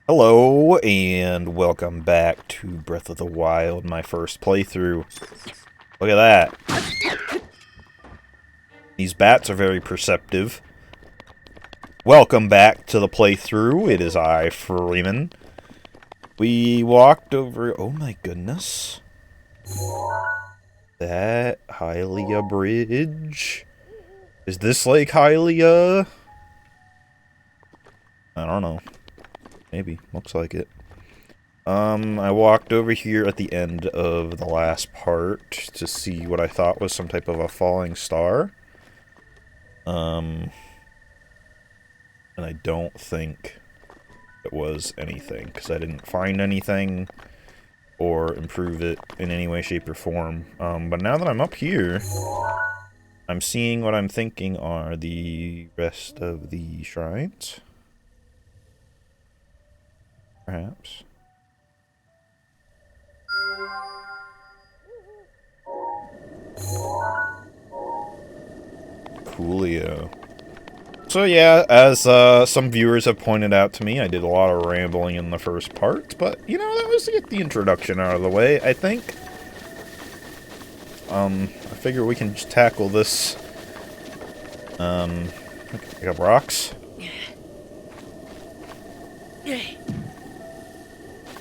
Hello, and welcome back to Breath of the Wild, my first playthrough. Look at that. These bats are very perceptive. Welcome back to the playthrough. It is I, Freeman. We walked over... Oh my goodness. That Hylia Bridge. Is this like Hylia? I don't know. Maybe. Looks like it. I walked over here at the end of the last part to see what I thought was some type of a falling star. And I don't think it was anything, because I didn't find anything or improve it in any way, shape, or form. But now that I'm up here, I'm seeing what I'm thinking are the rest of the shrines. Perhaps. Coolio. So yeah, as some viewers have pointed out to me, I did a lot of rambling in the first part, but, you know, that was to get the introduction out of the way, I think. I figure we can just tackle this. I got rocks.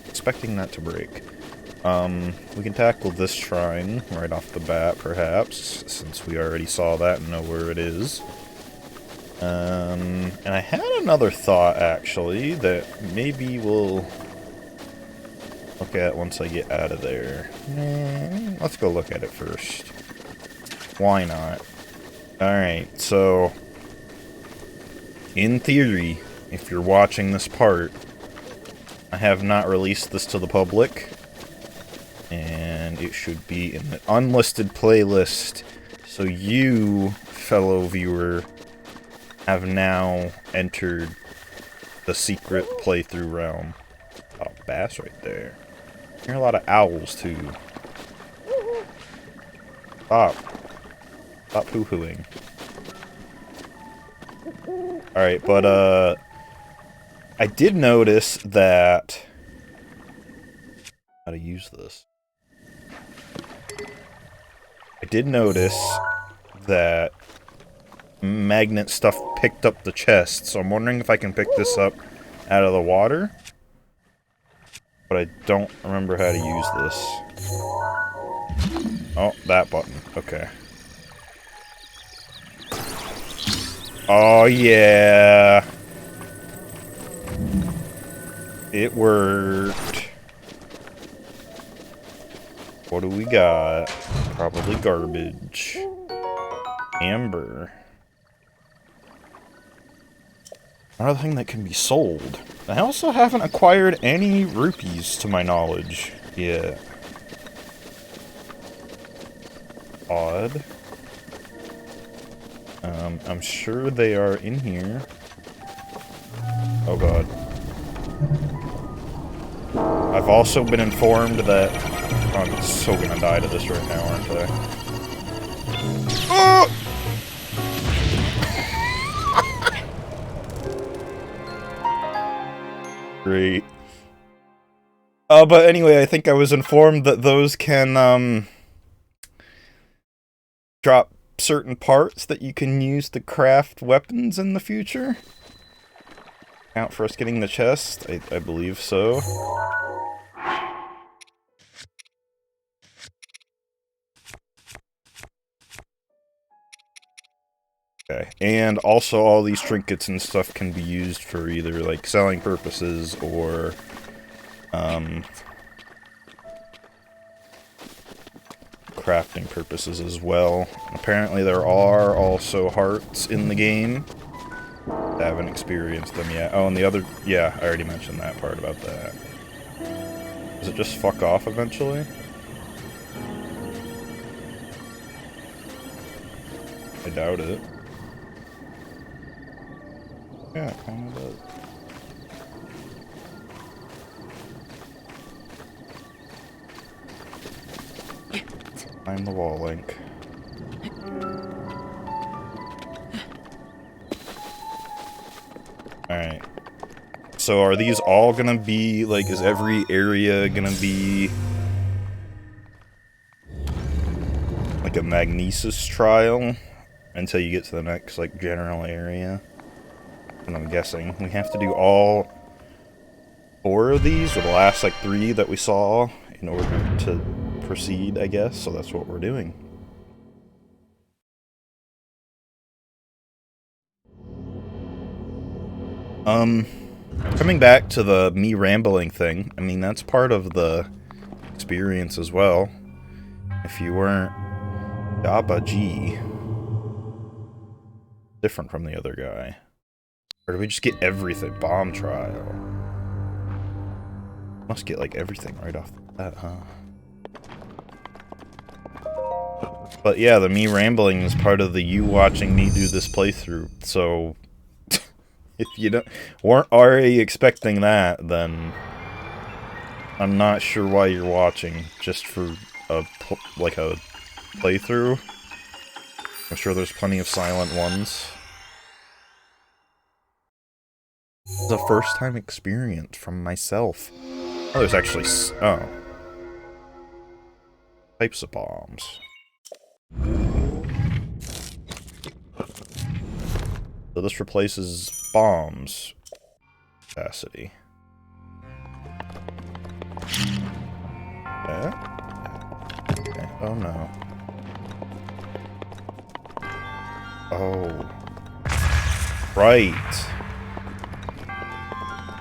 Expecting that to break. We can tackle this shrine right off the bat, perhaps, since we already saw that and know where it is. And I had another thought, actually, that maybe we'll look at once I get out of there. Let's go look at it first. Why not? Alright, so... in theory, if you're watching this part, I have not released this to the public. And it should be in the unlisted playlist. So you, fellow viewer, have now entered the secret playthrough realm. Oh, bass right there. I hear a lot of owls, too. Stop. Stop hoo-hooing. Alright, but, I did notice that... how to use this. I did notice that magnet stuff picked up the chest, so I'm wondering if I can pick this up out of the water. But I don't remember how to use this. Oh, that button. Okay. Oh, yeah. It worked. What do we got? Probably garbage. Amber. Another thing that can be sold. I also haven't acquired any rupees, to my knowledge, yet. Odd. I'm sure they are in here. Oh god. I've also been informed that... I'm so gonna die to this right now, aren't I? Oh! Great. But anyway, I think I was informed that those can, drop certain parts that you can use to craft weapons in the future. Count for us getting the chest? I believe so. Okay, and also all these trinkets and stuff can be used for either, like, selling purposes or, crafting purposes as well. Apparently there are also hearts in the game. I haven't experienced them yet. Oh, and the other... yeah, I already mentioned that part about that. Does it just fuck off eventually? I doubt it. Yeah, it kind of does. Find the wall link. Alright. So are these all gonna be, like, is every area gonna be like a magnesis trial until you get to the next, like, general area? And I'm guessing we have to do all 4 of these, or the last, like, 3 that we saw, in order to proceed, I guess. So that's what we're doing. Coming back to the me rambling thing, I mean, that's part of the experience as well. If you weren't Jabba G, different from the other guy. Or do we just get everything? Bomb trial. Must get, like, everything right off the bat, huh? But yeah, the me rambling is part of the you watching me do this playthrough, so if you weren't already expecting that, then I'm not sure why you're watching, just for a playthrough. I'm sure there's plenty of silent ones. It's a first-time experience from myself. Oh, there's actually types of bombs. So this replaces bombs capacity. Okay. Oh no. Oh. Right.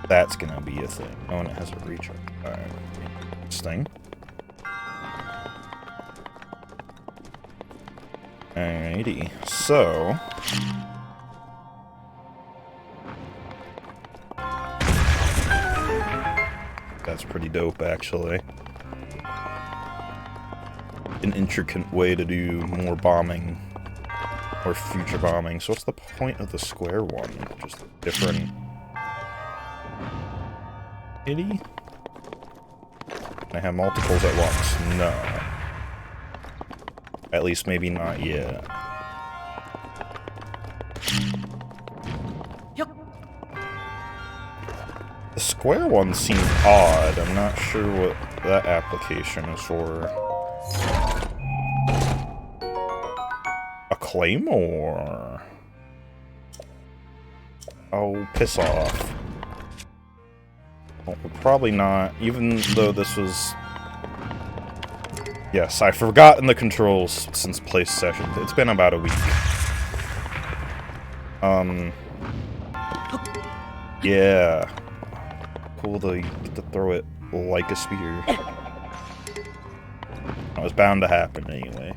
That's gonna be a thing. Oh, and it has a recharge. Alright. Interesting. Alrighty. So... that's pretty dope, actually. An intricate way to do more bombing. Or future bombing. So what's the point of the square one? Just different... Can I have multiples at once? No. At least maybe not yet. The square one seems odd. I'm not sure what that application is for. A claymore. Oh, piss off. Well, probably not, even though this was... Yes, I've forgotten the controls since play session. It's been about a week. Yeah. Cool though, you get to throw it like a spear. It was bound to happen anyway.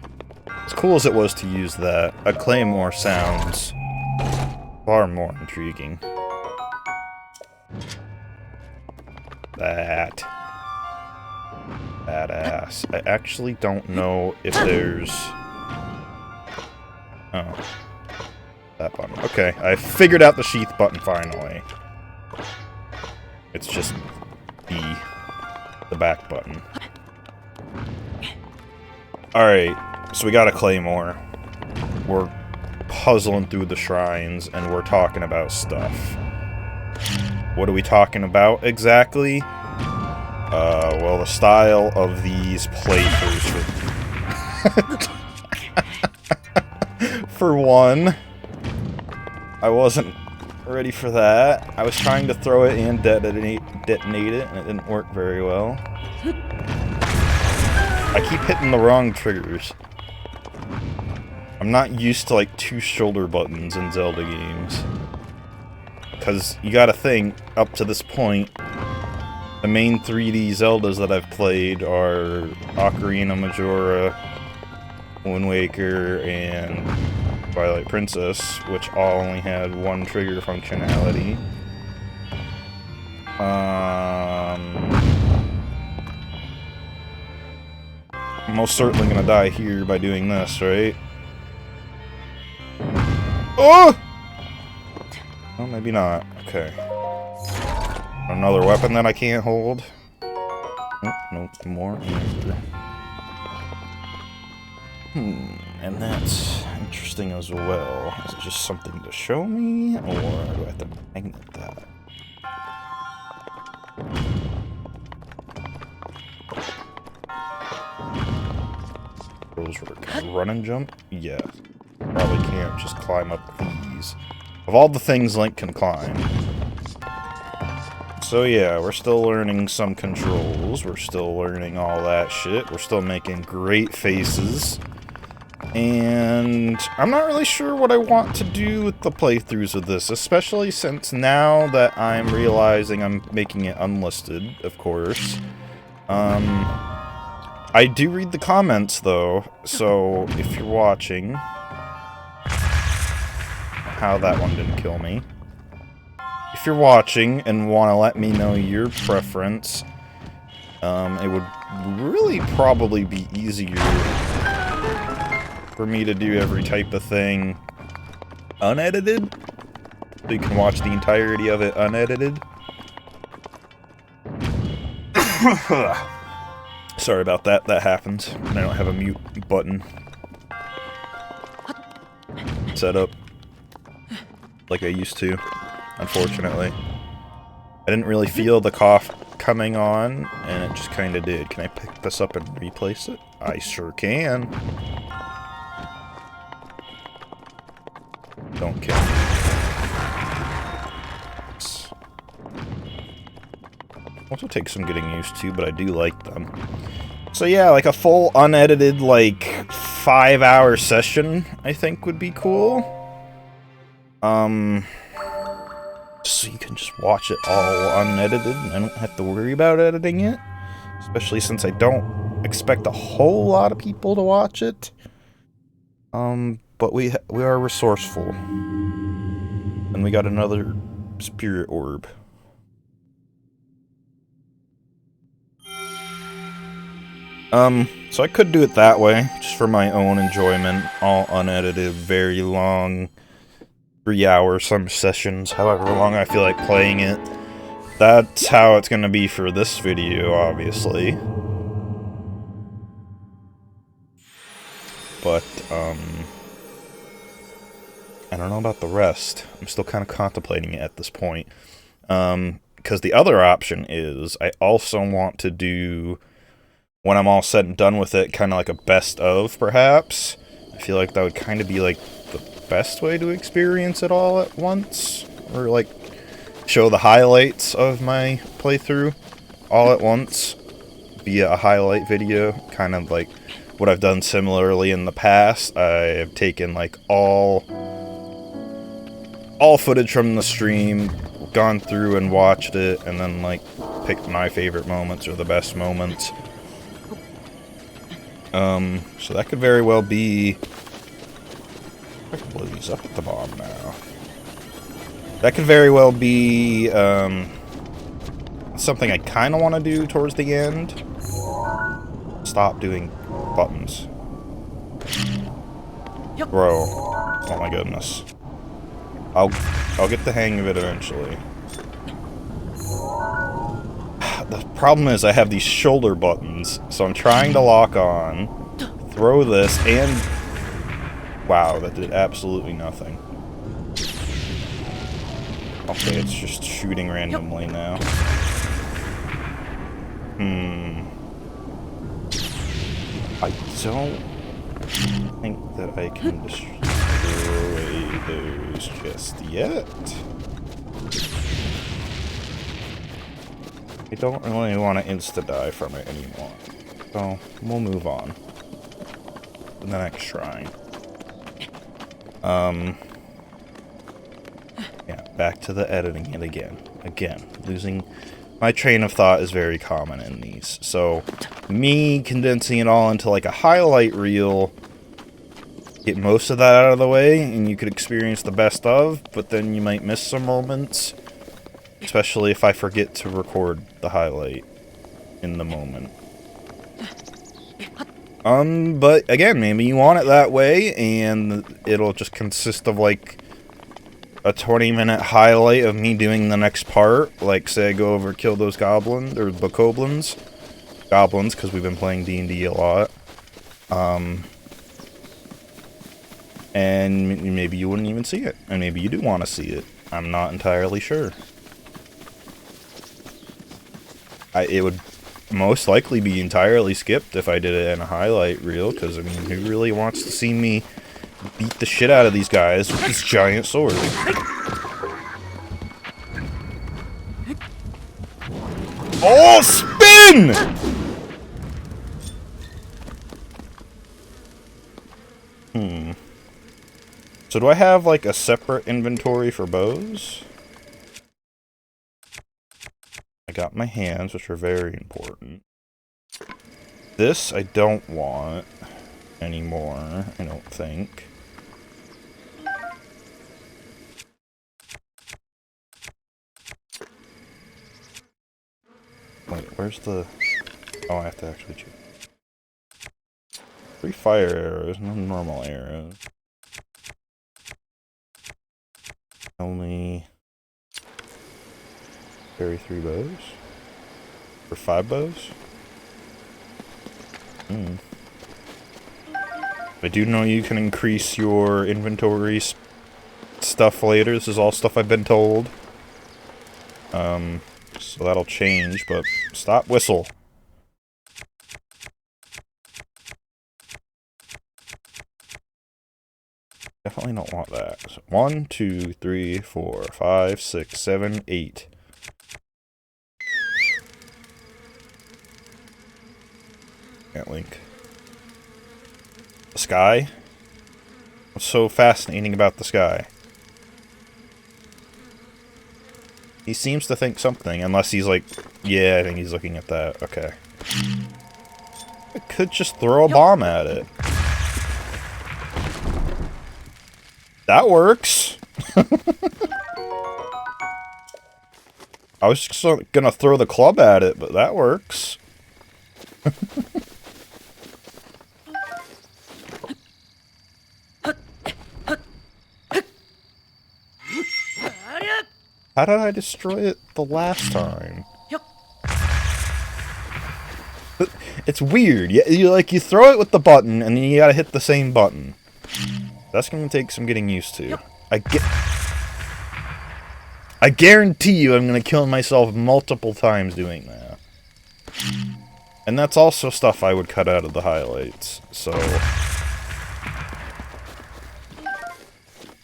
As cool as it was to use that, a claymore sounds far more intriguing. That. Badass. I actually don't know if there's... Oh. That button. Okay, I figured out the sheath button finally. It's just the back button. Alright, so we got a claymore. We're puzzling through the shrines, and we're talking about stuff. What are we talking about exactly? Well, the style of these playthroughs. For one, I wasn't ready for that. I was trying to throw it and detonate it, and it didn't work very well. I keep hitting the wrong triggers. I'm not used to, like, 2 shoulder buttons in Zelda games. Because you gotta think, up to this point, the main 3D Zeldas that I've played are Ocarina, Majora, Wind Waker, and Twilight Princess, which all only had 1 trigger functionality. I'm most certainly gonna die here by doing this, right? Oh! Well, maybe not. Okay. Another weapon that I can't hold. Oh, nope, more either. And that's interesting as well. Is it just something to show me, or do I have to magnet that? controls work. Can I run and jump? Yeah. Probably can't just climb up these. Of all the things Link can climb. So yeah, we're still learning some controls. We're still learning all that shit. We're still making great faces. And I'm not really sure what I want to do with the playthroughs of this, especially since now that I'm realizing I'm making it unlisted, of course. I do read the comments, though, so if you're watching... How that one didn't kill me. If you're watching and want to let me know your preference, it would really probably be easier for me to do every type of thing unedited, so you can watch the entirety of it unedited. Sorry about that, that happens. I don't have a mute button set up like I used to, unfortunately. I didn't really feel the cough coming on, and it just kinda did. Can I pick this up and replace it? I sure can. Don't kill me. Also take some getting used to, but I do like them. So yeah, like a full unedited, like, 5-hour session, I think would be cool. So you can just watch it all unedited, and I don't have to worry about editing it. Especially since I don't expect a whole lot of people to watch it. But we are resourceful. And we got another spirit orb. So I could do it that way, just for my own enjoyment, all unedited, very long, 3-hour some sessions, however long I feel like playing it. That's how it's gonna be for this video, obviously. But, I don't know about the rest. I'm still kind of contemplating it at this point. Because the other option is, I also want to do, when I'm all said and done with it, kind of like a best of, perhaps. I feel like that would kind of be, like, the best way to experience it all at once. Or, like, show the highlights of my playthrough all at once via a highlight video. Kind of like what I've done similarly in the past. I have taken, like, all footage from the stream, gone through and watched it, and then, like, picked my favorite moments or the best moments. So that could very well be... I can blow these up at the bottom now. That could very well be, something I kind of want to do towards the end. Stop doing buttons. Bro. Oh my goodness. I'll get the hang of it eventually. The problem is I have these shoulder buttons, so I'm trying to lock on, throw this, and... Wow, that did absolutely nothing. Okay, it's just shooting randomly now. I don't think that I can destroy those just yet. I don't really want to insta-die from it anymore. So, we'll move on to the next shrine. Yeah, back to the editing it again. Again, losing my train of thought is very common in these. So, me condensing it all into like a highlight reel, get most of that out of the way, and you could experience the best of, but then you might miss some moments, especially if I forget to record the highlight in the moment. But again, maybe you want it that way, and it'll just consist of like a 20-minute highlight of me doing the next part. Like, say I go over kill those goblins, or bokoblins. Goblins, because we've been playing D&D a lot. And maybe you wouldn't even see it. And maybe you do want to see it. I'm not entirely sure. It would most likely be entirely skipped if I did it in a highlight reel, because, I mean, who really wants to see me beat the shit out of these guys with this giant sword? Oh, spin! So do I have, like, a separate inventory for bows? I got my hands, which are very important. This I don't want anymore, I don't think. Wait, where's the... Oh, I have to actually choose. 3 fire arrows, no normal arrows. Only... carry 3 bows? Or 5 bows? I do know you can increase your inventory stuff later. This is all stuff I've been told. So that'll change, but stop whistle. Definitely don't want that. So 1, 2, 3, 4, 5, 6, 7, 8. Can't link. The sky? What's so fascinating about the sky? He seems to think something, unless he's like, yeah, I think he's looking at that. Okay. I could just throw a bomb at it. That works! I was just gonna throw the club at it, but that works. How did I destroy it the last time? It's weird. You throw it with the button, and then you gotta hit the same button. That's gonna take some getting used to. I guarantee you I'm gonna kill myself multiple times doing that. And that's also stuff I would cut out of the highlights, so...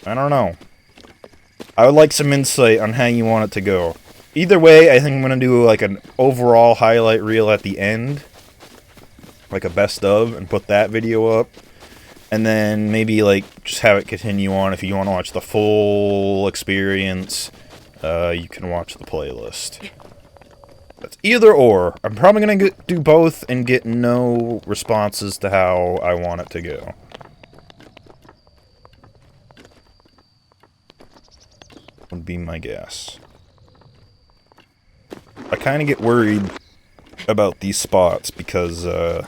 I don't know. I would like some insight on how you want it to go. Either way, I think I'm gonna do like an overall highlight reel at the end. Like a best of, and put that video up. And then maybe like just have it continue on. If you want to watch the full experience, you can watch the playlist. That's either or. I'm probably gonna do both and get no responses to how I want it to go. Would be my guess. I kind of get worried about these spots because I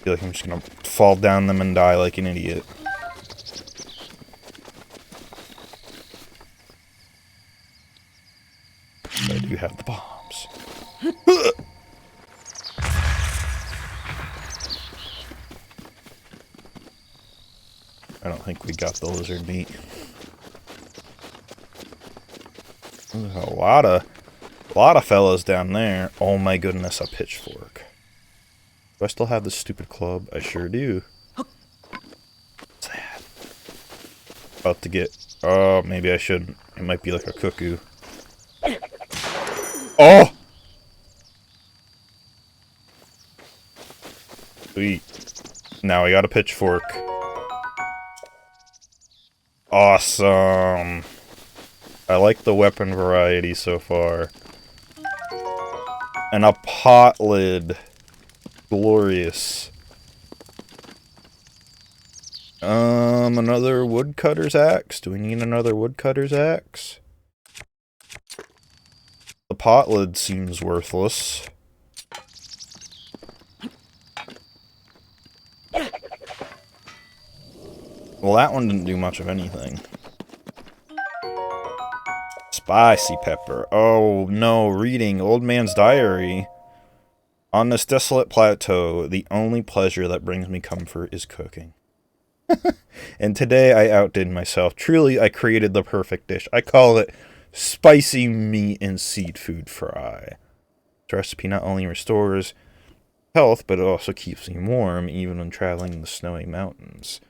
feel like I'm just gonna fall down them and die like an idiot. But I do have the bombs. I don't think we got the lizard meat. There's a lot of fellas down there. Oh my goodness, a pitchfork. Do I still have this stupid club? I sure do. What's that? About to get... Oh, maybe I shouldn't. It might be like a cuckoo. Oh! Sweet. Now I got a pitchfork. Awesome. I like the weapon variety so far. And a pot lid. Glorious. Another woodcutter's axe? Do we need another woodcutter's axe? The pot lid seems worthless. Well, that one didn't do much of anything. Spicy pepper. Oh, no. Reading Old Man's Diary. On this desolate plateau, the only pleasure that brings me comfort is cooking. And today I outdid myself. Truly, I created the perfect dish. I call it spicy meat and seafood fry. recipe not only restores health, but it also keeps me warm, even when traveling in the snowy mountains.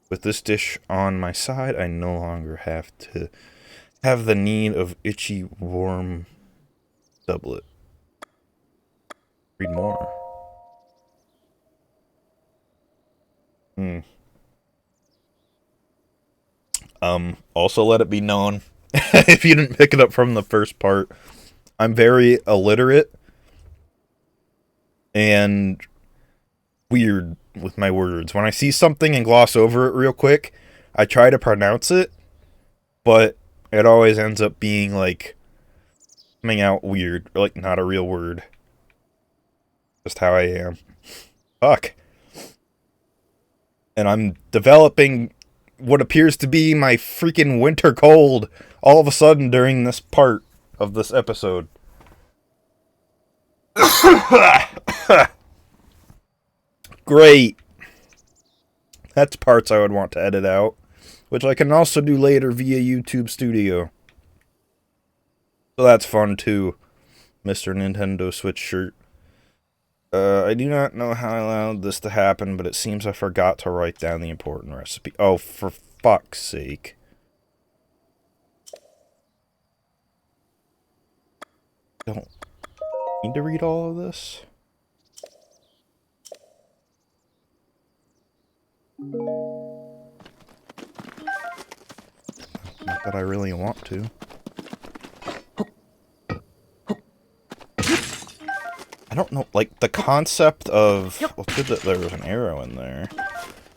With this dish on my side, I no longer have to have the need of itchy, warm doublet. Read more. Also let it be known, if you didn't pick it up from the first part, I'm very illiterate and weird with my words. When I see something and gloss over it real quick, I try to pronounce it, but it always ends up being, like, coming out weird, or, like, not a real word. Just how I am. Fuck. And I'm developing what appears to be my freaking winter cold all of a sudden during this part of this episode. Great. That's parts I would want to edit out, which I can also do later via YouTube Studio. So that's fun too, Mr. Nintendo Switch shirt. I do not know how I allowed this to happen, but it seems I forgot to write down the important recipe. Oh, for fuck's sake. Don't need to read all of this. Not that I really want to. I don't know, like, the concept of... Well, it's good that there was an arrow in there.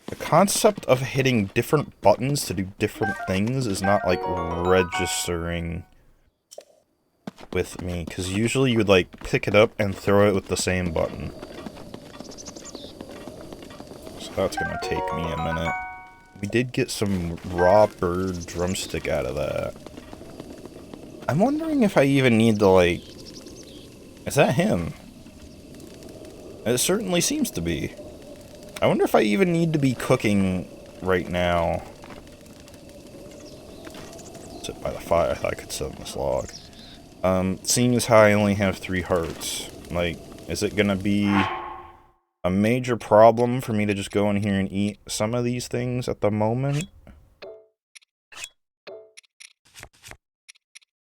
The concept of hitting different buttons to do different things is not, like, registering with me. Because usually you would, like, pick it up and throw it with the same button. So that's gonna take me a minute. We did get some raw bird drumstick out of that. I'm wondering if I even need to, like... Is that him? It certainly seems to be. I wonder if I even need to be cooking right now. Sit by the fire. I thought I could sit on this log. Seeing as how I only have 3 hearts, like, is it gonna be a major problem for me to just go in here and eat some of these things at the moment?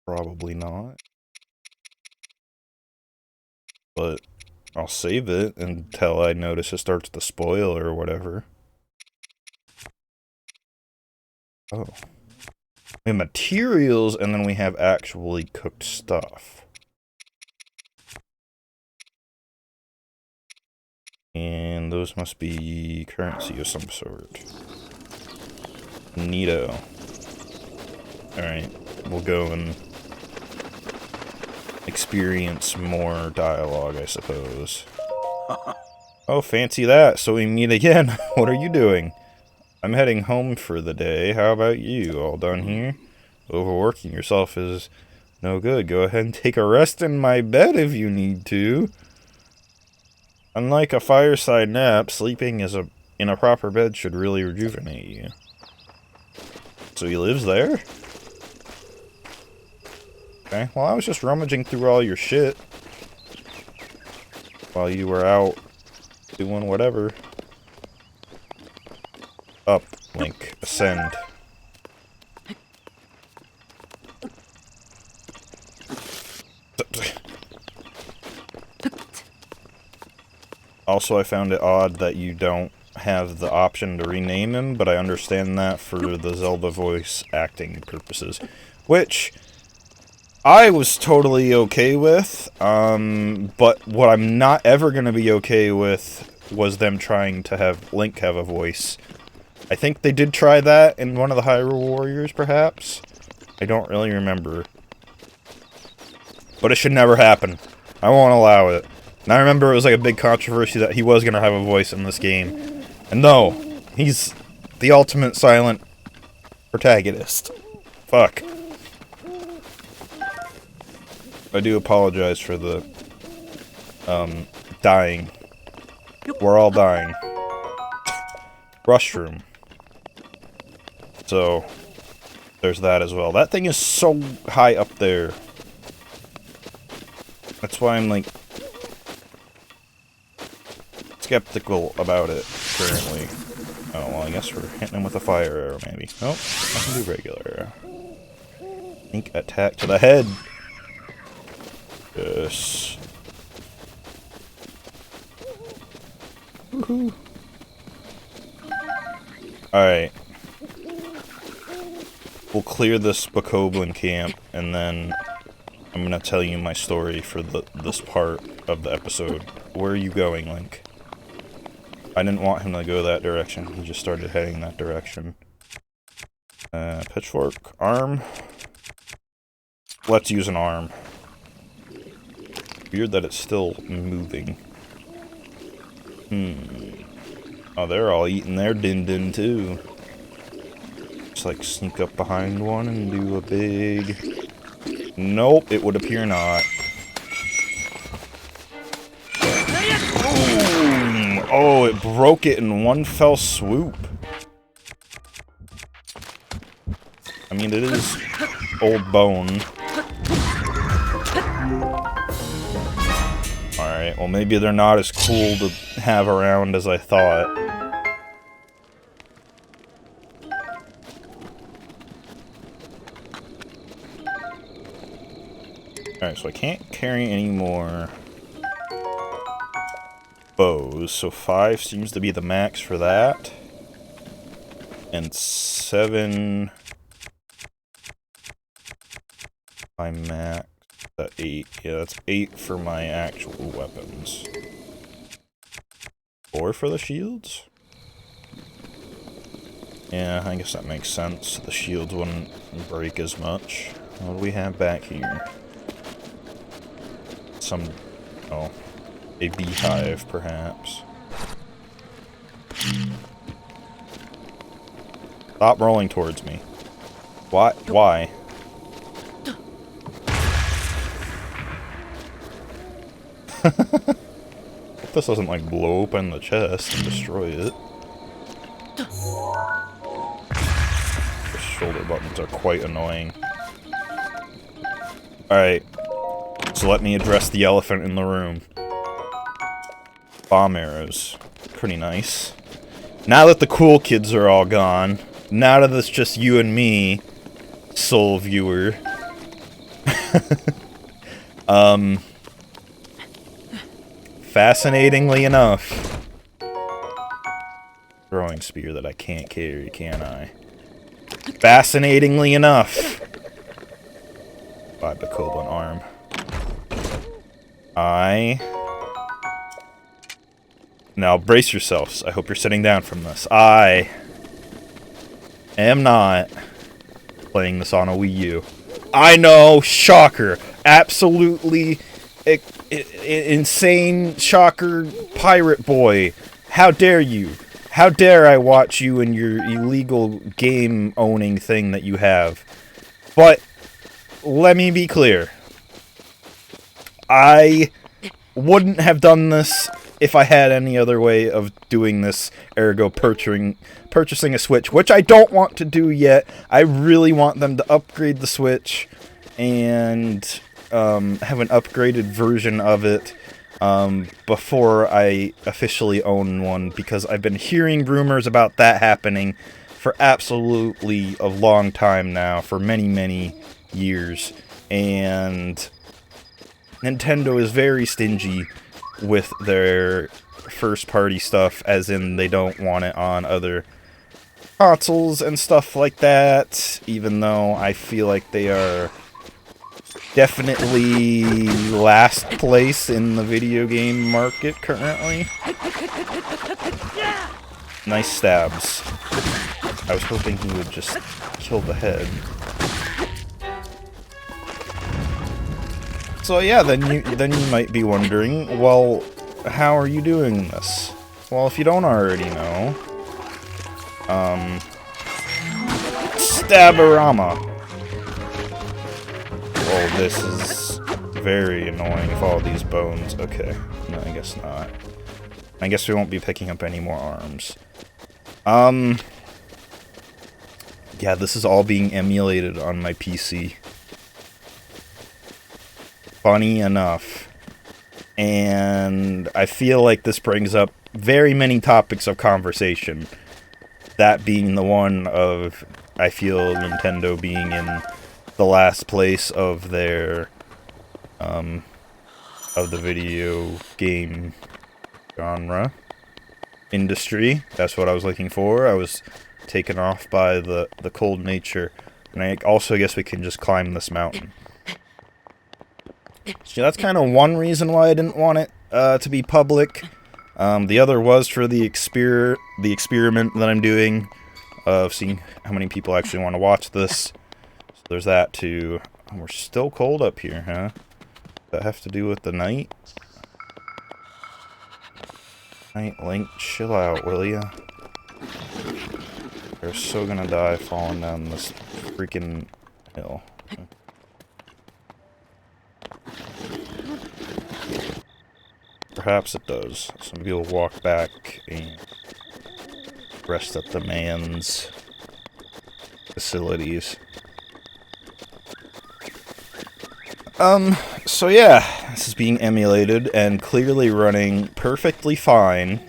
Probably not. But I'll save it until I notice it starts to spoil or whatever. Oh. We have materials, and then we have actually cooked stuff. And those must be currency of some sort. Neato. Alright, we'll go and experience more dialogue, I suppose. Oh, fancy that. So we meet again. What are you doing? I'm heading home for the day. How about you? All done here? Overworking yourself is no good. Go ahead and take a rest in my bed if you need to. Unlike a fireside nap, sleeping in a proper bed should really rejuvenate you. So he lives there? Okay, well I was just rummaging through all your shit while you were out doing whatever. Up, Link. Ascend. Also, I found it odd that you don't have the option to rename him, but I understand that for the Zelda voice acting purposes. Which I was totally okay with, but what I'm not ever going to be okay with was them trying to have Link have a voice. I think they did try that in one of the Hyrule Warriors, perhaps? I don't really remember. But it should never happen. I won't allow it. And I remember it was like a big controversy that he was going to have a voice in this game. And no, he's the ultimate silent protagonist. Fuck. I do apologize for the, dying. We're all dying. Rushroom. So, there's that as well. That thing is so high up there. That's why I'm, like, skeptical about it currently. Oh, well, I guess we're hitting him with a fire arrow, maybe. Nope, I can do regular arrow. Sneak attack to the head. Yes. Woohoo. Alright. We'll clear this Bokoblin camp, and then I'm gonna tell you my story for this part of the episode. Where are you going, Link? I didn't want him to go that direction. He just started heading that direction. Pitchfork. Arm. Let's use an arm. Weird that it's still moving. Oh, they're all eating their din-din too. Just like sneak up behind one and do a big... Nope, it would appear not. Boom! Oh, it broke it in one fell swoop. I mean, it is old bone. Alright, well maybe they're not as cool to have around as I thought. Alright, so I can't carry any more bows, so 5 seems to be the max for that. And 7... my max at 8. Yeah, that's 8 for my actual weapons. 4 for the shields? Yeah, I guess that makes sense. The shields wouldn't break as much. What do we have back here? Some... oh. A beehive, perhaps. Stop rolling towards me. Why? Why? Hope this doesn't, like, blow open the chest and destroy it. The shoulder buttons are quite annoying. Alright. So let me address the elephant in the room. Bomb arrows. Pretty nice. Now that the cool kids are all gone, now that it's just you and me, soul viewer. Fascinatingly enough. Throwing spear that I can't carry, can I? Fascinatingly enough. By Bokoblin arm. Now brace yourselves. I hope you're sitting down from this. I am not playing this on a Wii U. I know, shocker. Absolutely insane shocker pirate boy. How dare you? How dare I watch you and your illegal game owning thing that you have? But let me be clear. I wouldn't have done this if I had any other way of doing this, ergo purchasing a Switch, which I don't want to do yet. I really want them to upgrade the Switch and have an upgraded version of it before I officially own one, because I've been hearing rumors about that happening for absolutely a long time now, for many, many years, and Nintendo is very stingy with their first-party stuff, as in they don't want it on other consoles and stuff like that, even though I feel like they are definitely last place in the video game market currently. Nice stabs. I was hoping he would just kill the head. So yeah, then you might be wondering, well, how are you doing this? Well, if you don't already know, Staborama. Oh, this is very annoying with all these bones. Okay, no, I guess not. I guess we won't be picking up any more arms. Yeah, this is all being emulated on my PC. Funny enough. And I feel like this brings up very many topics of conversation. That being the one of, I feel, Nintendo being in the last place of their, of the video game genre industry. That's what I was looking for. I was taken off by the cold nature. And I also guess we can just climb this mountain. So that's kind of one reason why I didn't want it to be public. The other was for the experiment that I'm doing of seeing how many people actually want to watch this. So there's that too. We're still cold up here, huh? Does that have to do with the night? Night, Link, chill out, will ya? They're so gonna die falling down this freaking hill. Perhaps it does. So maybe we'll walk back and rest at the man's facilities. So yeah, this is being emulated and clearly running perfectly fine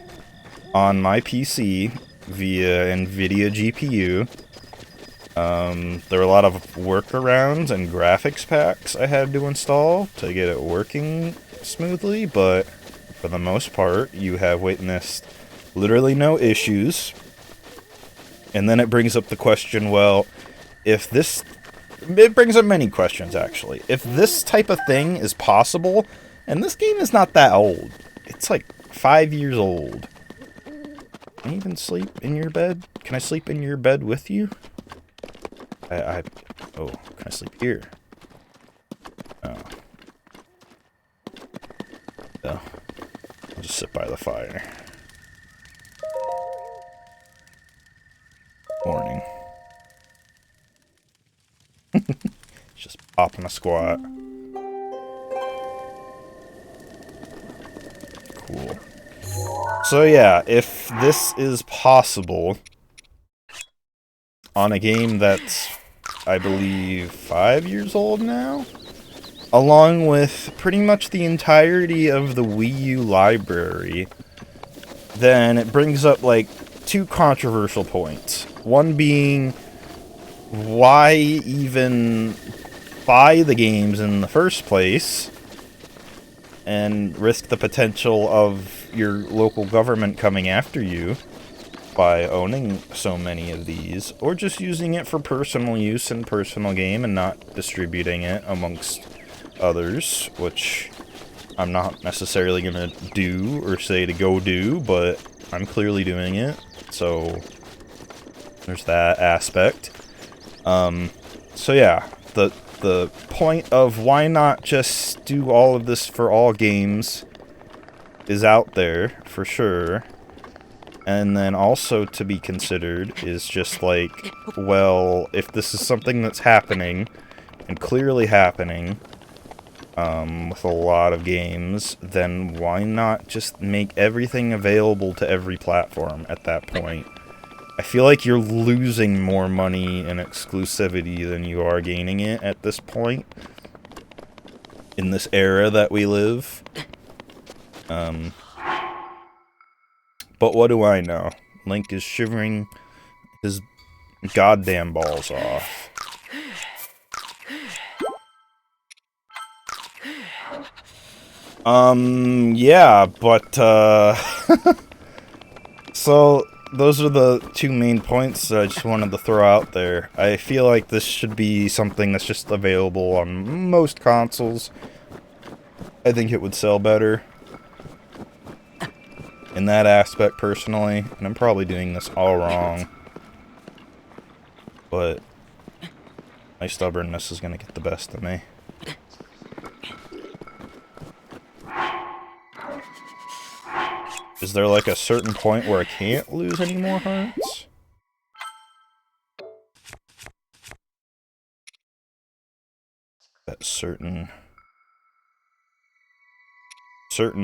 on my PC via NVIDIA GPU. There were a lot of workarounds and graphics packs I had to install to get it working smoothly, but for the most part, you have witnessed literally no issues. And then it brings up the question, well, if this... It brings up many questions, actually. If this type of thing is possible, and this game is not that old. It's like 5 years old. Can I even sleep in your bed? Can I sleep in your bed with you? Oh, can I sleep here? Oh. Oh. I'll just sit by the fire. Morning. Just popping a squat. Cool. So yeah, if this is possible on a game that's, I believe, 5 years old now, along with pretty much the entirety of the Wii U library, then it brings up, like, two controversial points. One being, why even buy the games in the first place and risk the potential of your local government coming after you by owning so many of these, or just using it for personal use and personal game and not distributing it amongst others, which I'm not necessarily gonna do or say to go do, but I'm clearly doing it, so there's that aspect. So yeah, the point of why not just do all of this for all games is out there, for sure. And then also to be considered is just like, well, if this is something that's happening, and clearly happening, with a lot of games, then why not just make everything available to every platform at that point? I feel like you're losing more money in exclusivity than you are gaining it at this point. In this era that we live. But what do I know? Link is shivering his goddamn balls off. Yeah, but, so, those are the two main points that I just wanted to throw out there. I feel like this should be something that's just available on most consoles. I think it would sell better in that aspect, personally. And I'm probably doing this all wrong. But my stubbornness is gonna get the best of me. Is there like a certain point where I can't lose any more hearts? That certain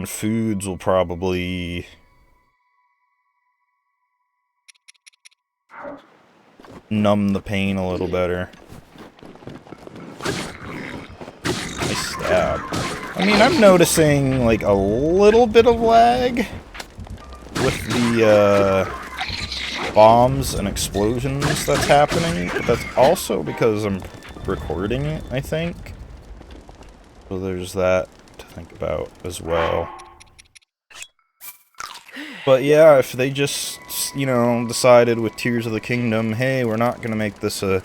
foods will probably numb the pain a little better. Nice stab. I mean, I'm noticing, like, a little bit of lag with the, bombs and explosions that's happening, but that's also because I'm recording it, I think. So there's that to think about as well. But yeah, if they just, you know, decided with Tears of the Kingdom, hey, we're not gonna make this a,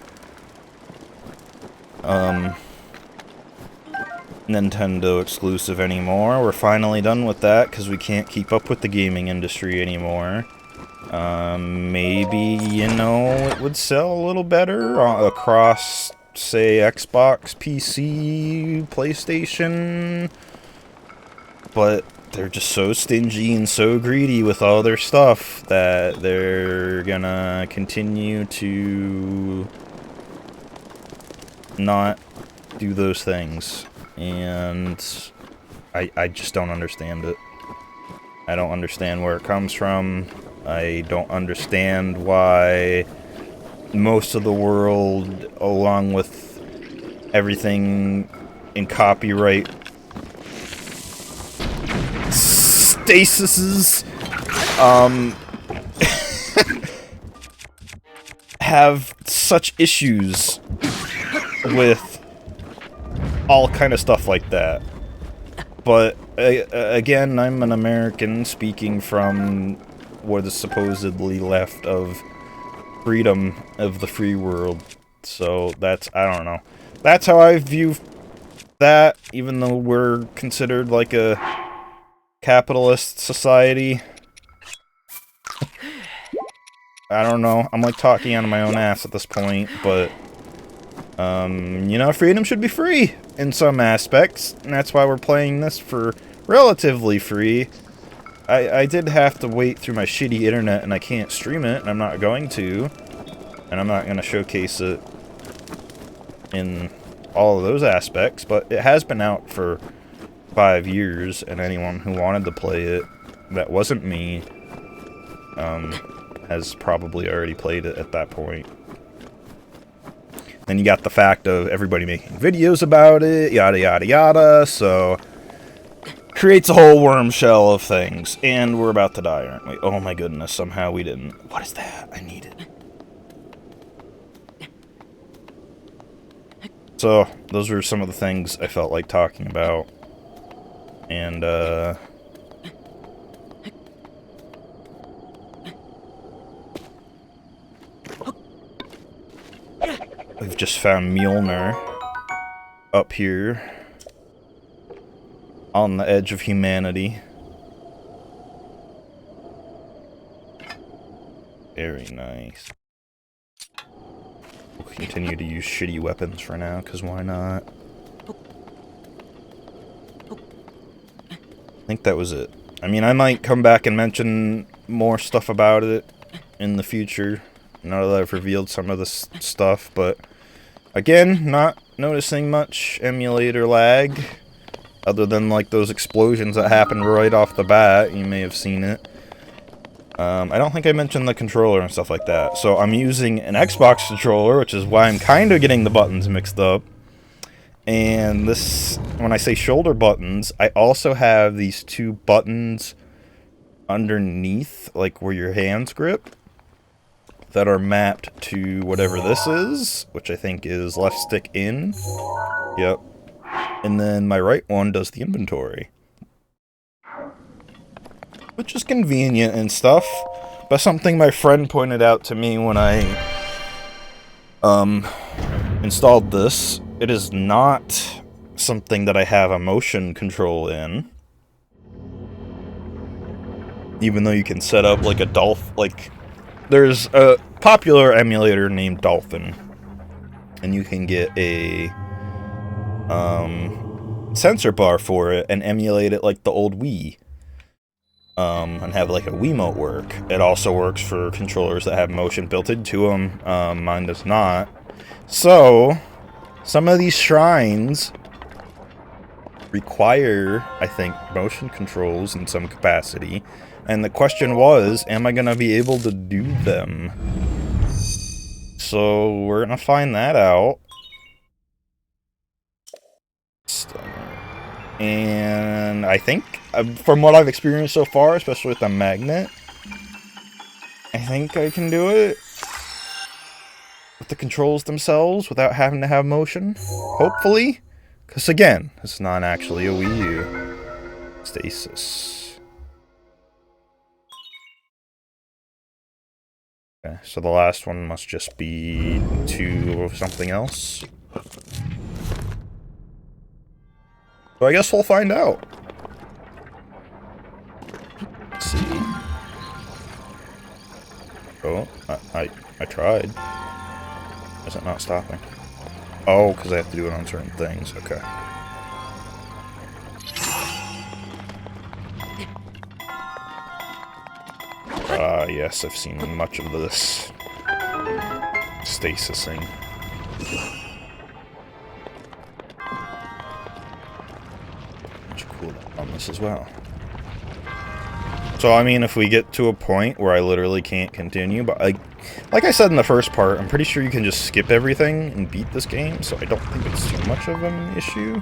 Nintendo exclusive anymore. We're finally done with that, because we can't keep up with the gaming industry anymore. Maybe, you know, it would sell a little better across, say, Xbox, PC, PlayStation. But they're just so stingy and so greedy with all their stuff that they're gonna continue to not do those things. And I just don't understand it. I don't understand where it comes from. I don't understand why most of the world, along with everything in copyright stasises, have such issues with all kind of stuff like that. But, again, I'm an American speaking from what is supposedly left of freedom of the free world. So that's, I don't know. That's how I view that, even though we're considered like a capitalist society. I don't know. I'm like talking out of my own ass at this point, but you know, freedom should be free in some aspects, and that's why we're playing this for relatively free. I did have to wait through my shitty internet, and I can't stream it, and I'm not going to. And I'm not going to showcase it in all of those aspects, but it has been out for 5 years, and anyone who wanted to play it that wasn't me has probably already played it at that point. Then you got the fact of everybody making videos about it, yada yada yada, so creates a whole worm shell of things. And we're about to die, aren't we? Oh my goodness, somehow we didn't. What is that? I need it. So, those were some of the things I felt like talking about. And, we've just found Mjolnir up here on the edge of humanity. Very nice. We'll continue to use shitty weapons for now, because why not? I think that was it. I mean, I might come back and mention more stuff about it in the future, now that I've revealed some of this stuff, but again, not noticing much emulator lag, other than like those explosions that happened right off the bat. You may have seen it. I don't think I mentioned the controller and stuff like that. So I'm using an Xbox controller, which is why I'm kind of getting the buttons mixed up. And this, when I say shoulder buttons, I also have these 2 buttons underneath, like where your hands grip, that are mapped to whatever this is, which I think is left stick in. Yep. And then my right one does the inventory. Which is convenient and stuff, but something my friend pointed out to me when I installed this. It is not something that I have a motion control in. Even though you can set up like a there's a popular emulator named Dolphin, and you can get a sensor bar for it and emulate it like the old Wii. And have like a Wiimote work. It also works for controllers that have motion built into them. Mine does not. So, some of these shrines require, I think, motion controls in some capacity. And the question was, am I going to be able to do them? So, we're going to find that out. And I think, from what I've experienced so far, especially with the magnet, I think I can do it with the controls themselves without having to have motion. Hopefully. Because again, it's not actually a Wii U. Stasis. Okay, so the last one must just be to something else. So I guess we'll find out. Let's see. Oh, I tried. Is it not stopping? Oh, because I have to do it on certain things. Okay. Yes, I've seen much of this stasising. Much cooler on this as well. So, I mean, if we get to a point where I literally can't continue, but like I said in the first part, I'm pretty sure you can just skip everything and beat this game, so I don't think it's too much of an issue.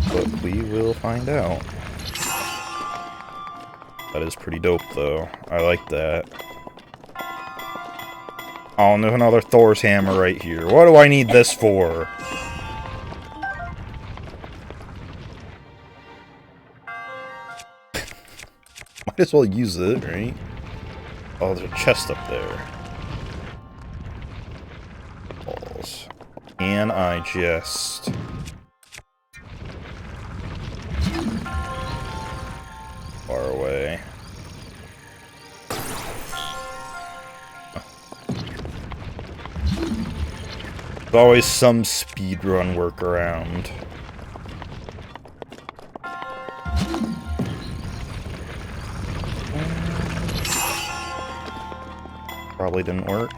But we will find out. That is pretty dope, though. I like that. Oh, and there's another Thor's hammer right here. What do I need this for? Might as well use it, right? Oh, there's a chest up there. Balls. Can I just... far away. There's always some speedrun workaround. Probably didn't work.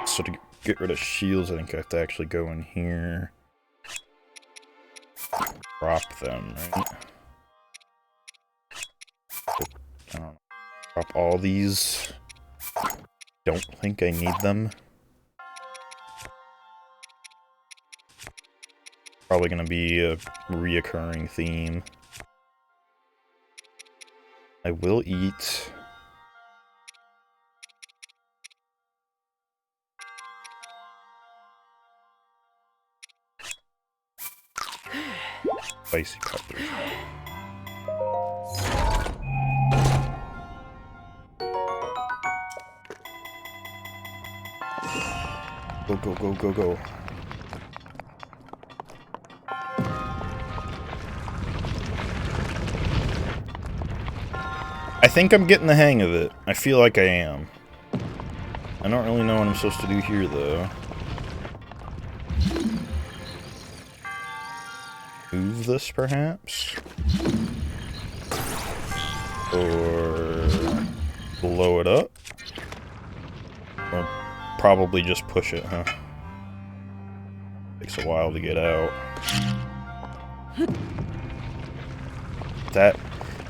So to get rid of shields, I think I have to actually go in here. Drop them, right? I don't know. Drop all these. Don't think I need them. Probably gonna be a reoccurring theme. I will eat. Spicy peppers. Go, go, go, go, go. I think I'm getting the hang of it. I feel like I am. I don't really know what I'm supposed to do here, though. Move this, perhaps? Or blow it up? Or probably just push it, huh? Takes a while to get out. That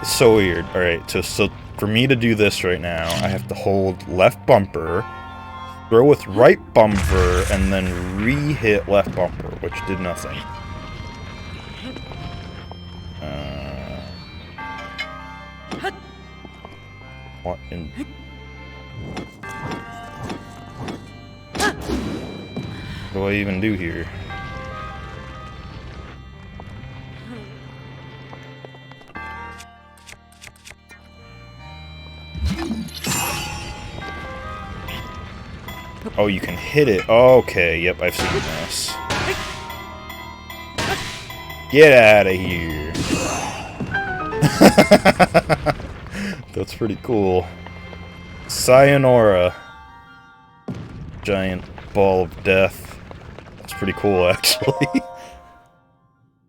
is so weird. Alright, so for me to do this right now, I have to hold left bumper, throw with right bumper, and then re-hit left bumper, which did nothing. What in... What do I even do here? Oh, you can hit it. Okay, yep, I've seen this. Get out of here. That's pretty cool. Sayonara. Giant ball of death. That's pretty cool, actually.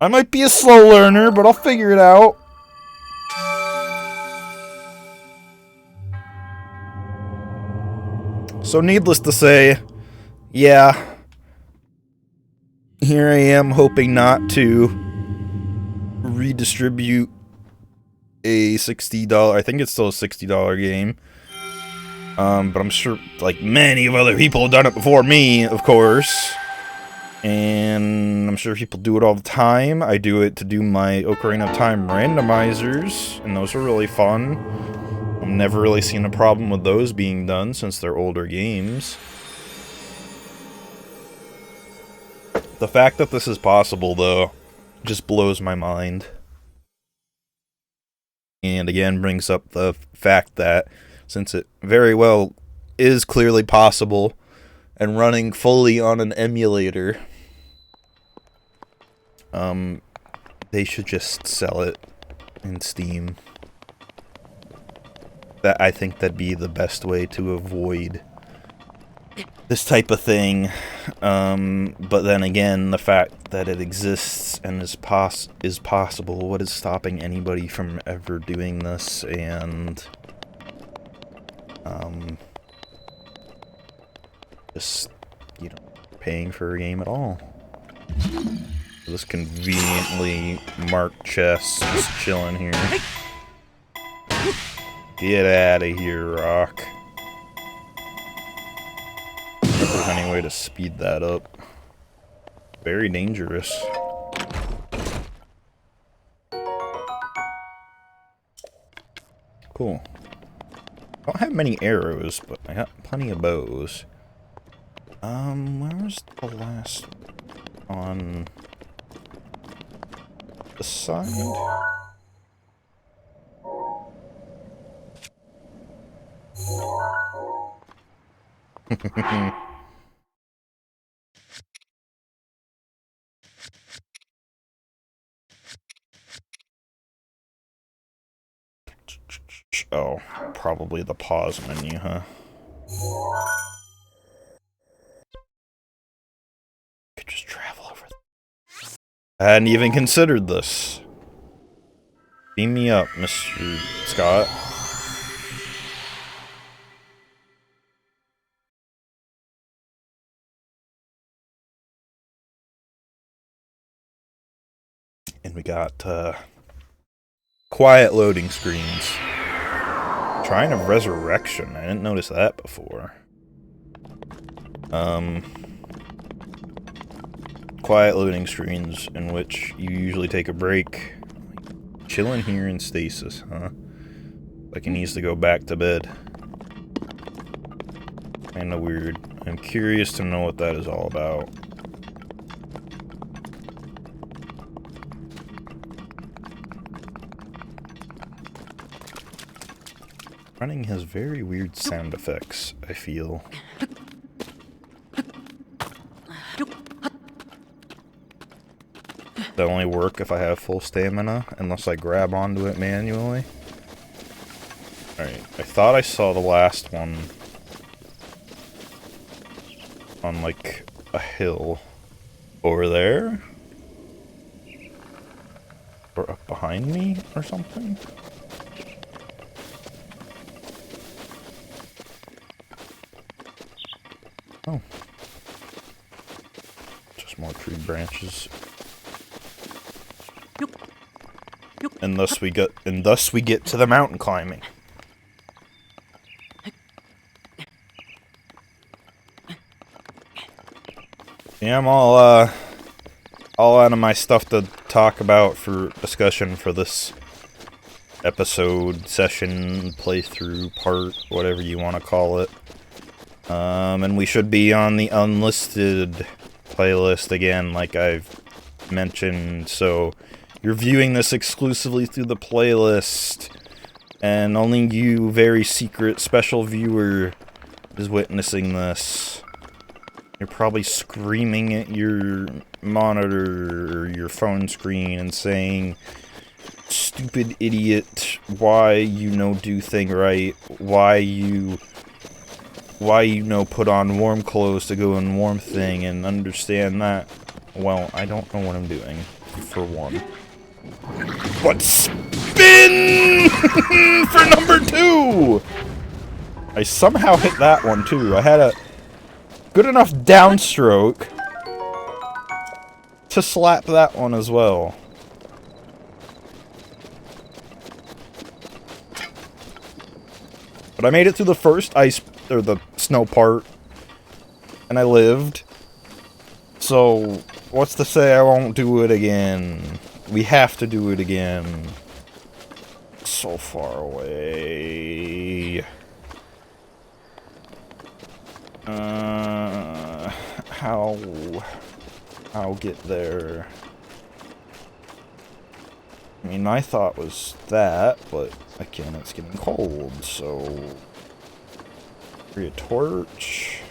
I might be a slow learner, but I'll figure it out. So needless to say, yeah, here I am hoping not to redistribute a $60, I think it's still a $60 game. But I'm sure, like, many of other people have done it before me, of course. And I'm sure people do it all the time. I do it to do my Ocarina of Time randomizers, and those are really fun. I've never really seen a problem with those being done since they're older games. The fact that this is possible, though, just blows my mind. And again, brings up the fact that since it very well is clearly possible and running fully on an emulator, they should just sell it in Steam. I think that'd be the best way to avoid this type of thing. But then again, the fact that it exists and is possible, what is stopping anybody from ever doing this and just, you know, paying for a game at all. This conveniently marked chest just chilling here. Get out of here, Rock. If there's any way to speed that up. Very dangerous. Cool. I don't have many arrows, but I got plenty of bows. Where was the last on the side? Oh, probably the pause menu, huh? Could just travel over there. I hadn't even considered this. Beam me up, Mr. Scott. And we got, quiet loading screens. Shrine of Resurrection. I didn't notice that before. Quiet loading screens in which you usually take a break. Chilling here in stasis, huh? Like he needs to go back to bed. Kinda weird. I'm curious to know what that is all about. Running has very weird sound effects, I feel. They only work if I have full stamina, unless I grab onto it manually. Alright, I thought I saw the last one on, like, a hill over there? Or up behind me, or something? Oh. Just more tree branches. And thus we get to the mountain climbing. Yeah, I'm all out of my stuff to talk about for discussion for this episode, session, playthrough, part, whatever you want to call it. And we should be on the unlisted playlist again, like I've mentioned, so you're viewing this exclusively through the playlist, and only you, very secret, special viewer, is witnessing this. You're probably screaming at your monitor or your phone screen and saying, "Stupid idiot, why you no do thing right, why you put on warm clothes to go in warm thing and understand that." Well, I don't know what I'm doing, for one. But spin for number 2! I somehow hit that one too. I had a good enough downstroke to slap that one as well. But I made it through the first ice, or the snow part, and I lived. So, what's to say I won't do it again? We have to do it again. So far away. I'll get there. I mean, my thought was that, but again, it's getting cold, so... Free a torch.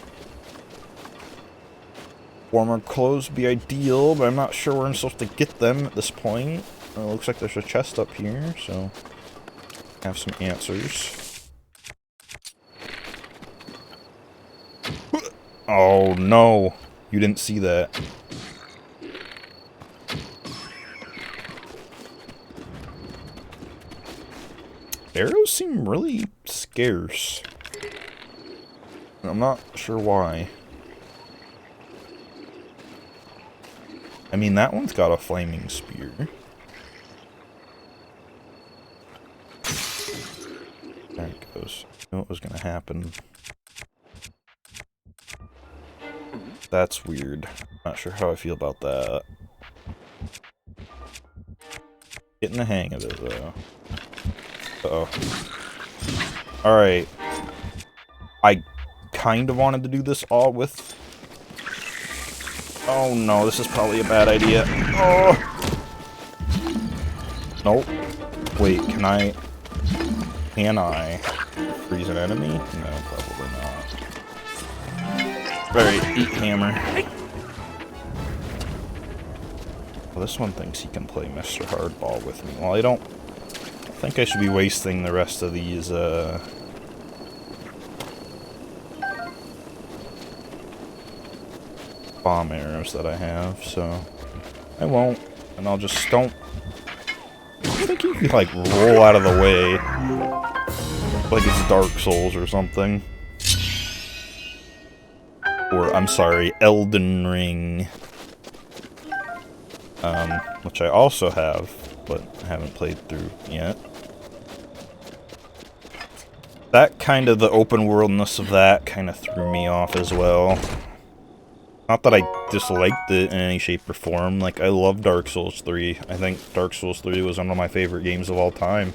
Warmer clothes would be ideal, but I'm not sure where I'm supposed to get them at this point. It looks like there's a chest up here, so... have some answers. Oh no! You didn't see that. Arrows seem really scarce. I'm not sure why. I mean, that one's got a flaming spear. There it goes. I knew what was gonna happen. That's weird. Not sure how I feel about that. Getting the hang of it, though. Uh-oh. Alright. I kind of wanted to do this all with... Oh no, this is probably a bad idea. Oh! Nope. Wait, can I freeze an enemy? No, probably not. Alright, eat hammer. Well, this one thinks he can play Mr. Hardball with me. Well, I don't think I should be wasting the rest of these, bomb arrows that I have, so I won't, and I'll just don't... I think you can, like, roll out of the way. Like it's Dark Souls or something. Or, I'm sorry, Elden Ring. Which I also have, but I haven't played through yet. That kind of, the open worldness of that kind of threw me off as well. Not that I disliked it in any shape or form. Like, I love Dark Souls 3. I think Dark Souls 3 was one of my favorite games of all time.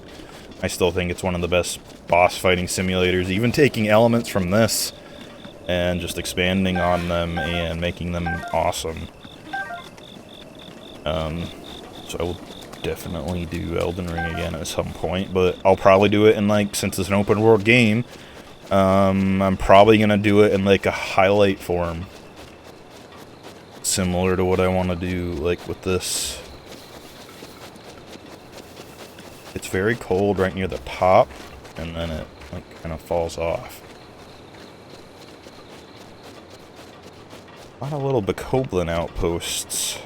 I still think it's one of the best boss fighting simulators, even taking elements from this and just expanding on them and making them awesome. So I will definitely do Elden Ring again at some point, but I'll probably do it in, like, since it's an open world game, I'm probably gonna do it in, like, a highlight form. Similar to what I want to do, like, with this. It's very cold right near the top, and then it, like, kind of falls off. A lot of little Bokoblin outposts.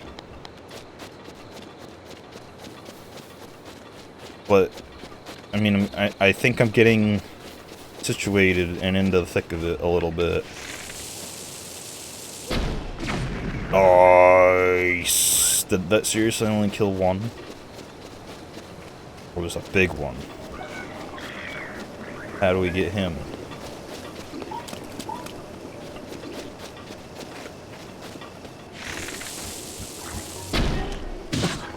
But, I mean, I think I'm getting situated and into the thick of it a little bit. Nice! Did that seriously only kill one? Or was a big one? How do we get him?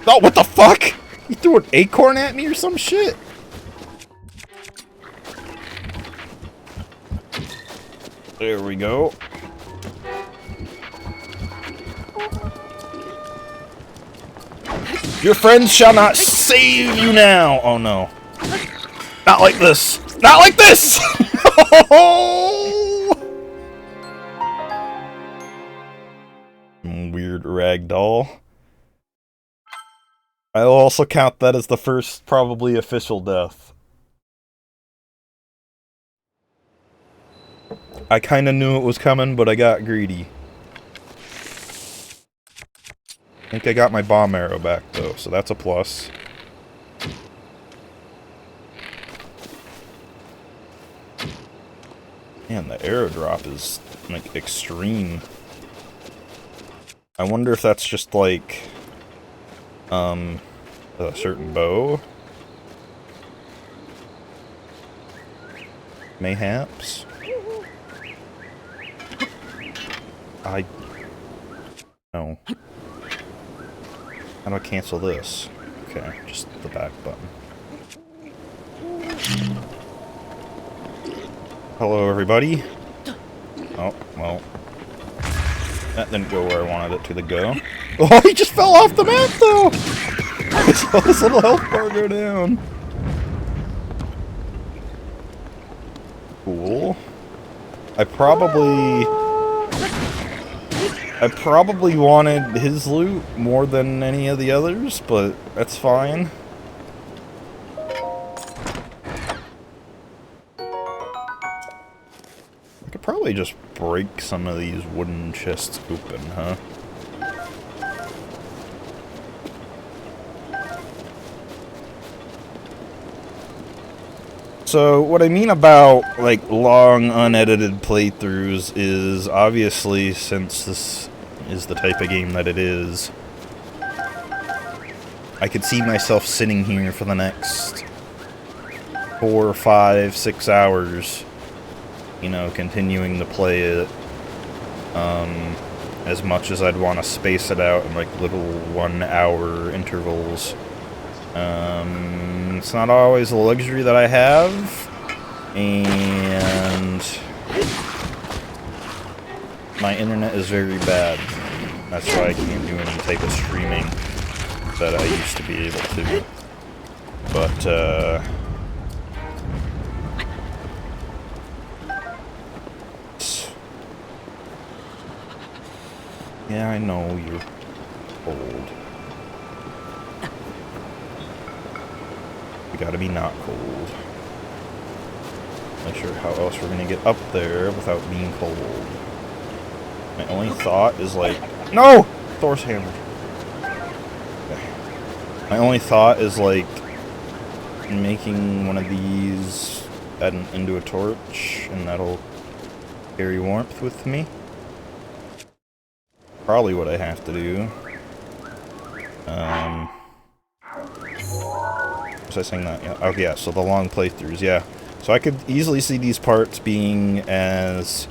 Oh, what the fuck? You threw an acorn at me or some shit? There we go. Your friends shall not save you now! Oh no. Not like this! Not like this! Weird ragdoll. I'll also count that as the first, probably, official death. I kinda knew it was coming, but I got greedy. I think I got my bomb arrow back, though, so that's a plus. Man, the arrow drop is, like, extreme. I wonder if that's just, like, a certain bow? mayhaps. No. How do I cancel this? Okay, just the back button. Hello, everybody. Oh, well. That didn't go where I wanted it to go. Oh, he just fell off the map, though! I saw this little health bar go down. Cool. I probably wanted his loot more than any of the others, but that's fine. I could probably just break some of these wooden chests open, huh? So, what I mean about, like, long, unedited playthroughs is, obviously, since this is the type of game that it is, I could see myself sitting here for the next 4, 5, 6 hours, you know, continuing to play it, as much as I'd want to space it out in, like, little 1-hour intervals. It's not always a luxury that I have, and my internet is very bad. That's why I can't do any type of streaming that I used to be able to. But, yeah, I know you're old. We gotta be not cold. Not sure how else we're gonna get up there without being cold. My only thought is like... No! Thor's hammer. Okay. My only thought is like... making one of these into a torch, and that'll carry warmth with me. Probably what I have to do. Was I saying that? Yeah. Oh, yeah, so the long playthroughs, yeah. So I could easily see these parts being as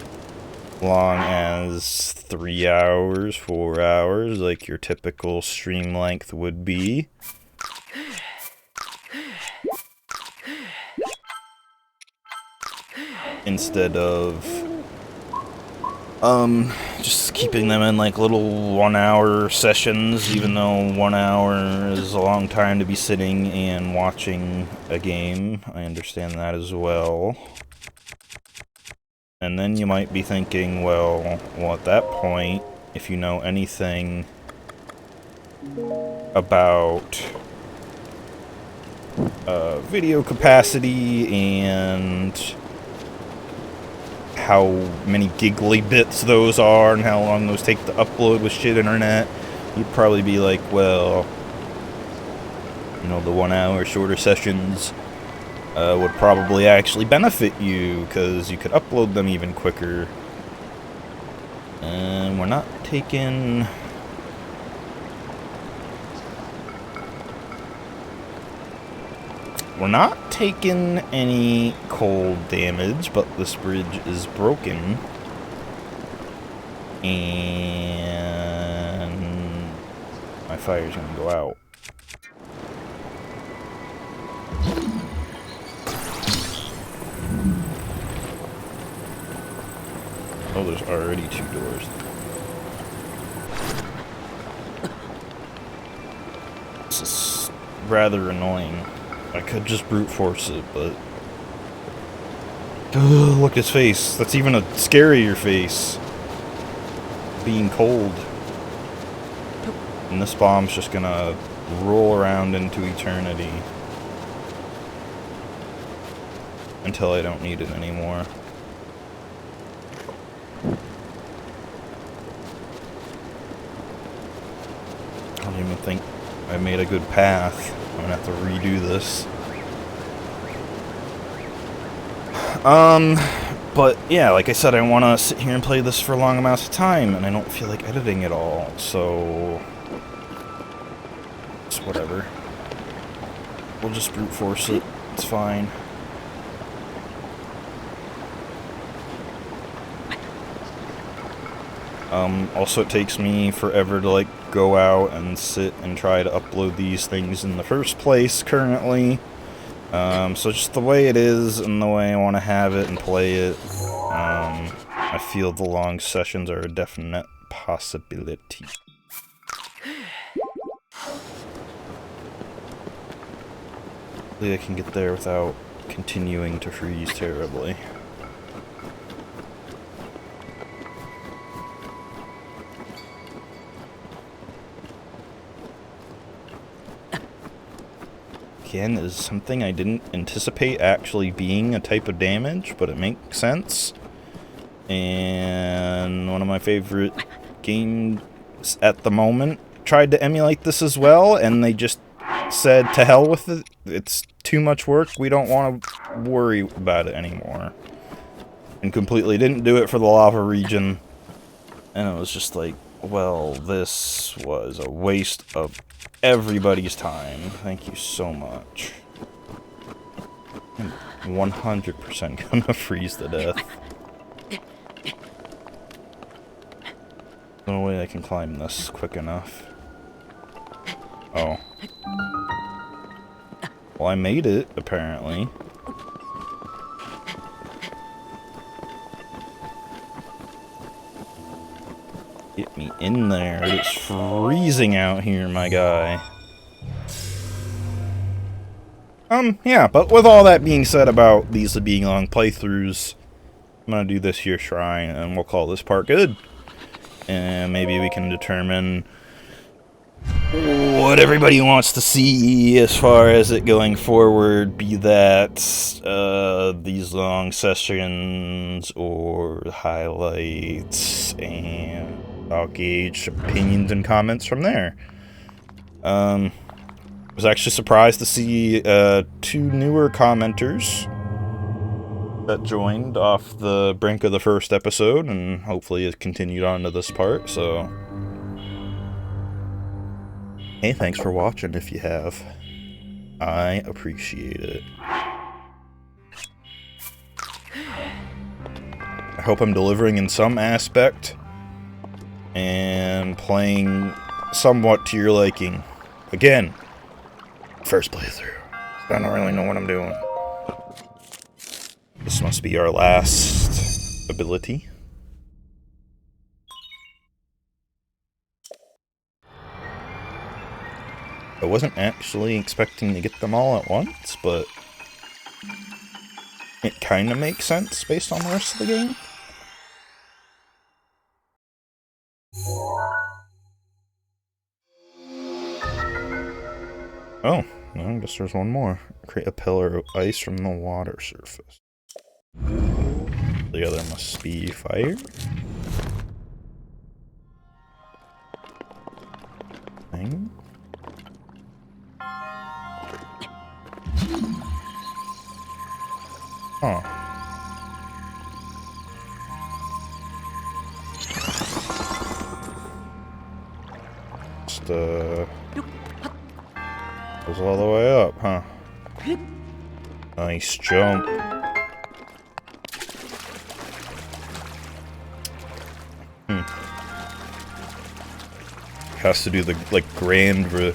long as 3 hours, 4 hours, like your typical stream length would be. Instead of just keeping them in like little 1-hour sessions, even though 1 hour is a long time to be sitting and watching a game. I understand that as well. And then you might be thinking, well, at that point, if you know anything about video capacity and how many giggly bits those are and how long those take to upload with shit internet, you'd probably be like, well, you know, the 1 hour shorter sessions would probably actually benefit you because you could upload them even quicker. And we're not taking... We're not taking any cold damage, but this bridge is broken. And my fire's gonna go out. Oh, there's already 2 doors. This is rather annoying. I could just brute force it, but... Ugh, look at his face. That's even a scarier face. Being cold. And this bomb's just gonna roll around into eternity. Until I don't need it anymore. I don't even think I made a good path. I'm gonna have to redo this. But yeah, like I said, I want to sit here and play this for long amounts of time, and I don't feel like editing it all, so... it's whatever. We'll just brute force it. It's fine. Also, it takes me forever to, like, go out and sit and try to upload these things in the first place currently. So just the way it is and the way I want to have it and play it, I feel the long sessions are a definite possibility. Hopefully I can get there without continuing to freeze terribly. Again, is something I didn't anticipate actually being a type of damage, but it makes sense. And one of my favorite games at the moment tried to emulate this as well, and they just said, to hell with it, it's too much work, we don't want to worry about it anymore. And completely didn't do it for the lava region, and it was just like, well, this was a waste of everybody's time. Thank you so much. I'm 100% gonna freeze to death. No way I can climb this quick enough. Oh. Well, I made it, apparently. Get me in there. It's freezing out here, my guy. Yeah, but with all that being said about these being long playthroughs, I'm gonna do this here shrine, and we'll call this part good. And maybe we can determine what everybody wants to see as far as it going forward, be that these long sessions or highlights, and I'll gauge opinions and comments from there. I was actually surprised to see 2 newer commenters that joined off the brink of the first episode, and hopefully has continued on to this part, so hey, thanks for watching if you have. I appreciate it. I hope I'm delivering in some aspect and playing somewhat to your liking. Again, first playthrough. I don't really know what I'm doing. This must be our last ability. I wasn't actually expecting to get them all at once, but it kind of makes sense based on the rest of the game. Oh, well, I guess there's one more. Create a pillar of ice from the water surface. The other must be fire. Thing. Oh. Just, goes all the way up, huh? Nice jump. Has to do the, like, grand or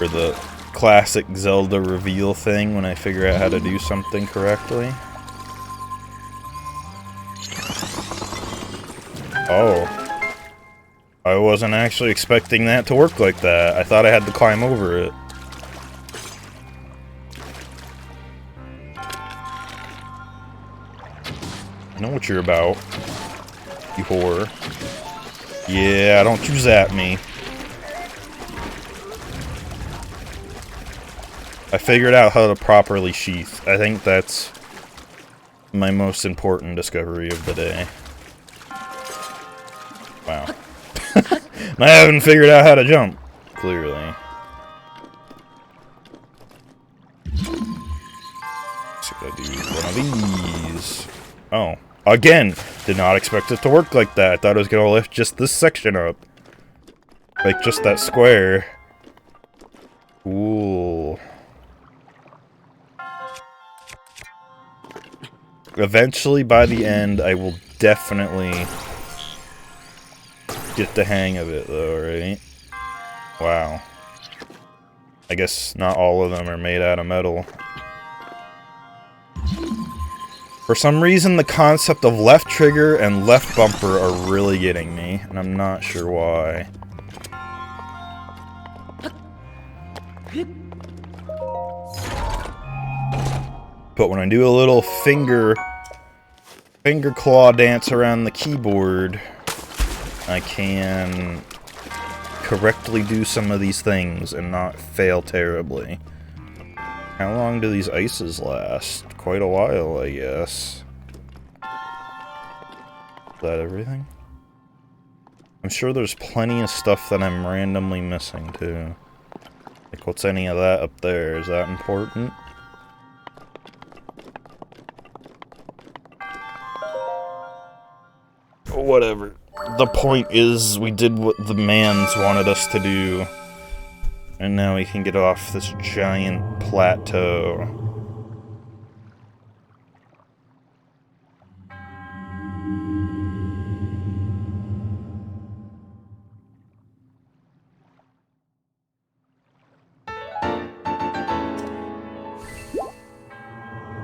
the classic Zelda reveal thing when I figure out how to do something correctly. Oh. I wasn't actually expecting that to work like that. I thought I had to climb over it. I know what you're about, you whore. Yeah, don't you zap me. I figured out how to properly sheath. I think that's my most important discovery of the day. Wow. I haven't figured out how to jump, clearly. So I gotta do one of these. Oh. Again, did not expect it to work like that. I thought it was gonna lift just this section up. Like, just that square. Ooh. Eventually, by the end, I will definitely get the hang of it, though, right? Wow. I guess not all of them are made out of metal. For some reason, the concept of left trigger and left bumper are really getting me, and I'm not sure why. But when I do a little finger claw dance around the keyboard, I can correctly do some of these things and not fail terribly. How long do these ices last? Quite a while, I guess. Is that everything? I'm sure there's plenty of stuff that I'm randomly missing, too. Like, what's any of that up there? Is that important? Whatever. The point is, we did what the mans wanted us to do. And now we can get off this giant plateau.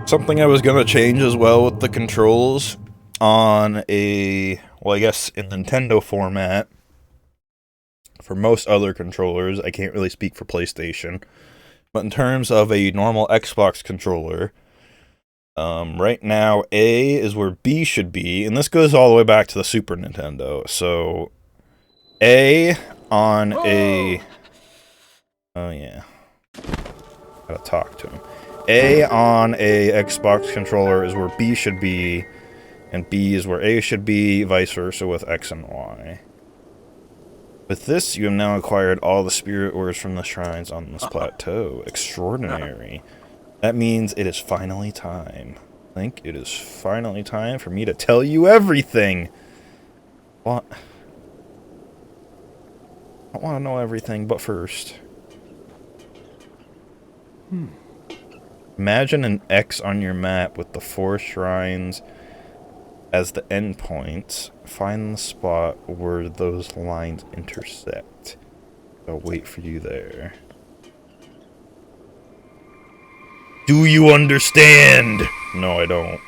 Something I was gonna change as well with the controls on a, well, I guess in Nintendo format. For most other controllers, I can't really speak for PlayStation, but in terms of a normal Xbox controller, right now A is where B should be, and this goes all the way back to the Super Nintendo. So A on a, oh yeah, gotta talk to him. A on a Xbox controller is where B should be, and B is where A should be, vice versa with X and Y. With this, you have now acquired all the spirit ores from the shrines on this plateau. Extraordinary. That means it is finally time. I think it is finally time for me to tell you everything. What? I want to know everything, but first. Imagine an X on your map with the 4 shrines as the endpoints. Find the spot where those lines intersect. I'll wait for you there. Do you understand? No, I don't.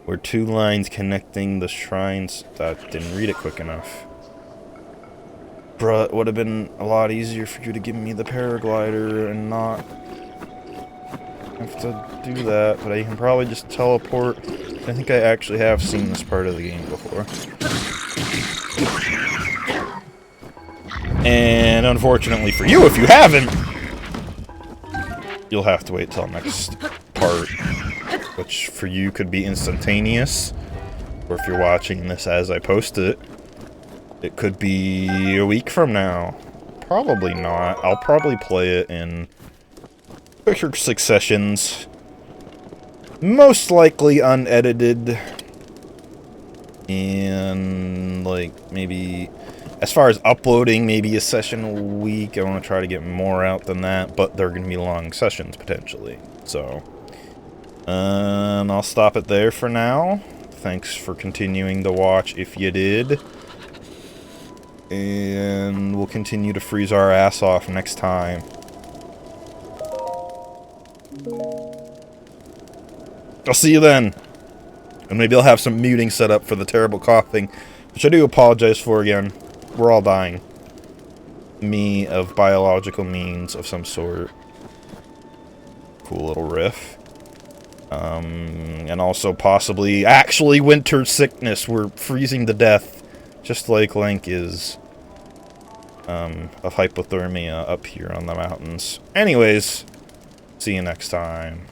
Where 2 lines connecting the shrines. That didn't read it quick enough. Bruh, it would have been a lot easier for you to give me the paraglider and not have to do that, but I can probably just teleport. I think I actually have seen this part of the game before. And unfortunately for you, if you haven't, you'll have to wait till next part, which for you could be instantaneous, or if you're watching this as I post it, it could be a week from now. Probably not. I'll probably play it in quicker successions. Most likely unedited. And, like, maybe, as far as uploading, maybe a session a week. I want to try to get more out than that, but they're going to be long sessions, potentially. So, I'll stop it there for now. Thanks for continuing to watch if you did. And we'll continue to freeze our ass off next time. I'll see you then. And maybe I'll have some muting set up for the terrible coughing, which I do apologize for again. We're all dying. Me of biological means of some sort. Cool little riff. And also possibly actually winter sickness. We're freezing to death. Just like Link is. Of hypothermia up here on the mountains. Anyways, see you next time.